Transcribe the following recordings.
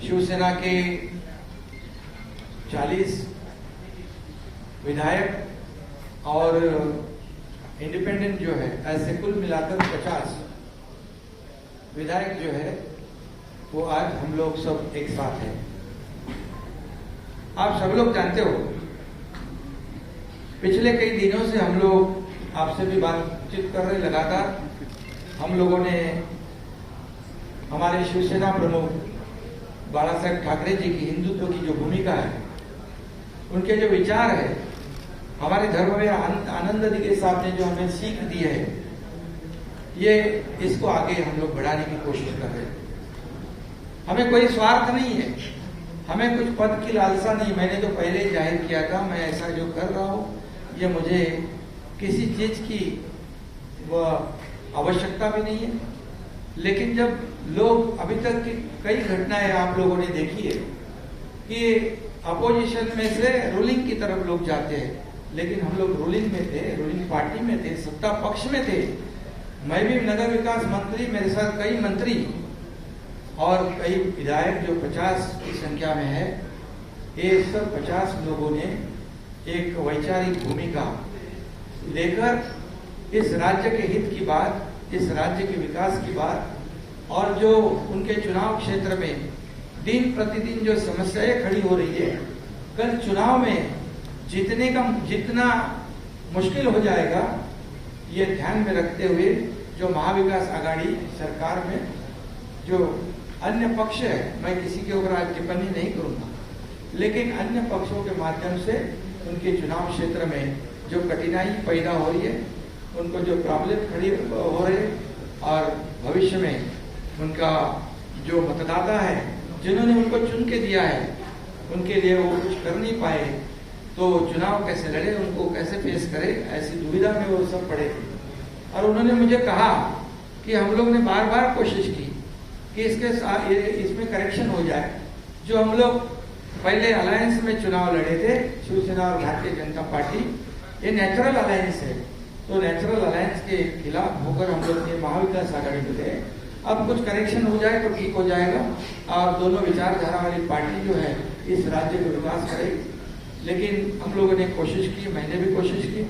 शिवसेना के 40 विधायक और इंडिपेंडेंट जो है, ऐसे कुल मिलाकर 50 विधायक जो है वो आज हम लोग सब एक साथ हैं। आप सब लोग जानते हो, पिछले कई दिनों से हम लोग आपसे भी बातचीत कर रहे लगातार। हम लोगों ने हमारे शिवसेना प्रमुख बाला साहेब ठाकरे जी की हिंदुत्व की जो भूमिका है, उनके जो विचार है, हमारे धर्म में आनंद के साथ ने जो हमें सीख दी है, ये इसको आगे हम लोग बढ़ाने की कोशिश कर रहे हैं। हमें कोई स्वार्थ नहीं है, हमें कुछ पद की लालसा नहीं। मैंने तो पहले ही जाहिर किया था, मैं ऐसा जो कर रहा हूँ ये मुझे किसी चीज की आवश्यकता भी नहीं है। लेकिन जब लोग अभी तक की कई घटनाएं आप लोगों ने देखी है कि अपोजिशन में से रूलिंग की तरफ लोग जाते हैं, लेकिन हम लोग रूलिंग में थे, रूलिंग पार्टी में थे, सत्ता पक्ष में थे। मैं भी नगर विकास मंत्री, मेरे साथ कई मंत्री और कई विधायक जो 50 की संख्या में है, ये सब 50 लोगों ने एक वैचारिक भूमिका लेकर इस राज्य के हित की बात, इस राज्य के विकास की बात और जो उनके चुनाव क्षेत्र में दिन प्रतिदिन जो समस्याएं खड़ी हो रही है, कल चुनाव में जीतने का जितना मुश्किल हो जाएगा, ये ध्यान में रखते हुए जो महाविकास आघाड़ी सरकार में जो अन्य पक्ष है, मैं किसी के ऊपर आज टिप्पणी नहीं करूंगा, लेकिन अन्य पक्षों के माध्यम से उनके चुनाव क्षेत्र में जो कठिनाई पैदा हो रही है, उनको जो प्रॉब्लम खड़ी हो रहे और भविष्य में उनका जो मतदाता है, जिन्होंने उनको चुन के दिया है, उनके लिए वो कुछ कर नहीं पाए, तो चुनाव कैसे लड़े, उनको कैसे फेस करे, ऐसी दुविधा में वो सब पड़े थे। और उन्होंने मुझे कहा कि हम लोग ने बार बार कोशिश की कि इसमें करेक्शन हो जाए। जो हम लोग पहले अलायंस में चुनाव लड़े थे, शिवसेना और भारतीय जनता पार्टी, ये नेचुरल अलायंस है, तो नेचुरल अलायंस के खिलाफ होकर हम लोग ये महाविकास आघाड़ी में थे। अब कुछ करेक्शन हो जाए तो ठीक हो जाएगा और दोनों विचारधारा वाली पार्टी जो है इस राज्य का विकास करेगी। लेकिन हम लोगों ने कोशिश की, मैंने भी कोशिश की,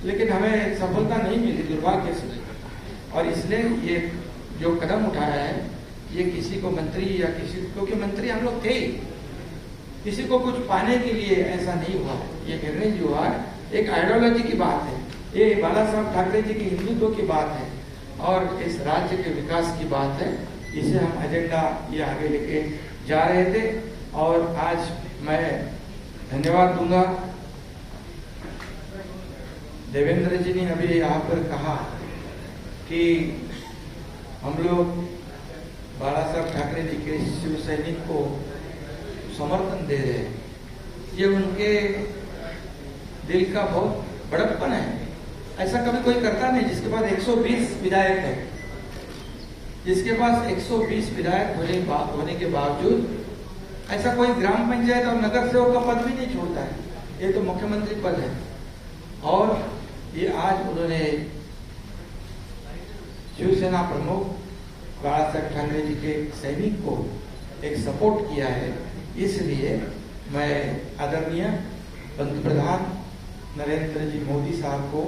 लेकिन हमें सफलता नहीं मिली, दुर्भाग्य से। और इसलिए ये जो कदम उठाया है, ये किसी को मंत्री या किसी, क्योंकि मंत्री हम लोग थे, किसी को कुछ पाने के लिए ऐसा नहीं हुआ। ये निर्णय जो हुआ एक आइडियोलॉजी की बात है, ये बाला साहब ठाकरे जी की हिंदुत्व की बात है और इस राज्य के विकास की बात है। इसे हम एजेंडा ये आगे लेके जा रहे थे और आज मैं धन्यवाद दूंगा। देवेंद्र जी ने अभी यहाँ पर कहा कि हम लोग बाला साहब ठाकरे जी के शिव सैनिक को समर्थन दे रहे हैं। ये उनके दिल का बहुत बड़प्पन है। ऐसा कभी कोई करता नहीं जिसके पास 120 विधायक है, जिसके पास 120 विधायक होने के बावजूद ऐसा कोई ग्राम पंचायत और नगर सेवक का पद भी नहीं छोड़ता है। ये तो मुख्यमंत्री पद है और ये आज उन्होंने शिवसेना प्रमुख बाला साहेब ठाकरे जी के सैनिक को एक सपोर्ट किया है। इसलिए मैं आदरणीय पंतप्रधान नरेंद्र जी मोदी साहब को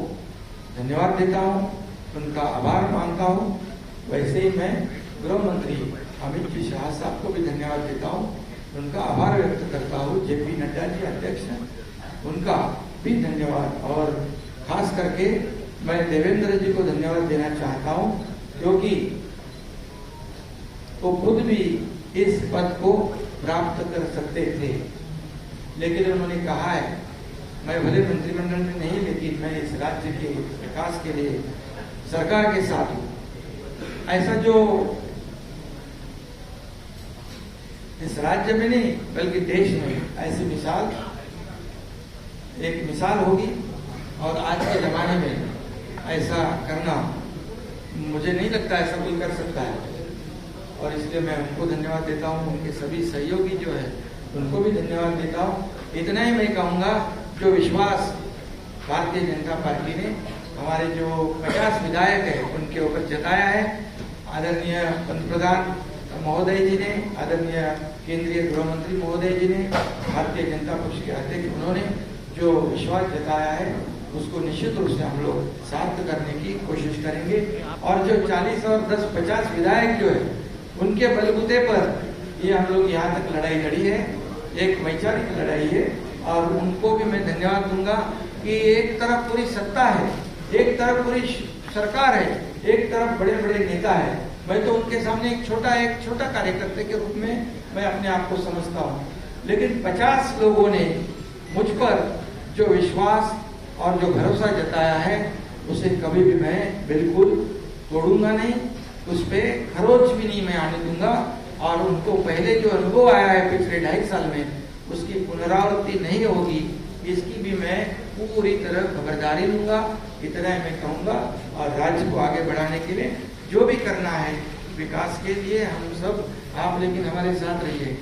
धन्यवाद देता हूँ, उनका आभार मानता हूँ। वैसे ही मैं गृह मंत्री अमित जी शाह साहब को भी धन्यवाद देता हूँ, उनका आभार व्यक्त करता हूँ। जेपी नड्डा जी अध्यक्ष हैं, उनका भी धन्यवाद। और खास करके मैं देवेंद्र जी को धन्यवाद देना चाहता हूँ, क्योंकि वो खुद भी इस पद को प्राप्त कर सकते थे, लेकिन उन्होंने कहा है मैं भले मंत्रिमंडल में नहीं, लेकिन मैं इस राज्य के विकास के लिए सरकार के साथ हूँ। ऐसा जो इस राज्य में नहीं बल्कि देश में ऐसी एक मिसाल होगी और आज के जमाने में ऐसा करना मुझे नहीं लगता ऐसा कोई कर सकता है। और इसलिए मैं उनको धन्यवाद देता हूँ, उनके सभी सहयोगी जो है उनको भी धन्यवाद देता हूँ। इतना ही मैं कहूँगा, जो विश्वास भारतीय जनता पार्टी ने हमारे जो 50 विधायक है उनके ऊपर जताया है, आदरणीय पंतप्रधान महोदय जी ने, आदरणीय केंद्रीय गृह मंत्री महोदय जी ने, भारतीय जनता पक्ष के अध्यक्ष, उन्होंने जो विश्वास जताया है उसको निश्चित रूप से हम लोग सार्थ करने की कोशिश करेंगे। और जो 40 और 10-50 विधायक जो है उनके बलबूते पर ये हम लोग यहाँ तक लड़ाई लड़ी है, एक वैचारिक लड़ाई है। और उनको भी मैं धन्यवाद दूंगा कि एक तरफ पूरी सत्ता है, एक तरफ पूरी सरकार है, एक तरफ बड़े बड़े नेता है। मैं तो उनके सामने एक छोटा कार्यकर्ता के रूप में मैं अपने आप को समझता हूँ, लेकिन 50 लोगों ने मुझ पर जो विश्वास और जो भरोसा जताया है उसे कभी भी मैं बिल्कुल तोड़ूंगा नहीं, उस पर खरोच भी नहीं मैं आने दूंगा। और उनको पहले जो अनुभव आया है पिछले 2.5 साल में, उसकी पुनरावृत्ति नहीं होगी, इसकी भी मैं पूरी तरह खबरदारी लूंगा, इतना मैं कहूंगा। और राज्य को आगे बढ़ाने के लिए जो भी करना है विकास के लिए हम सब, आप लेकिन हमारे साथ रहिए।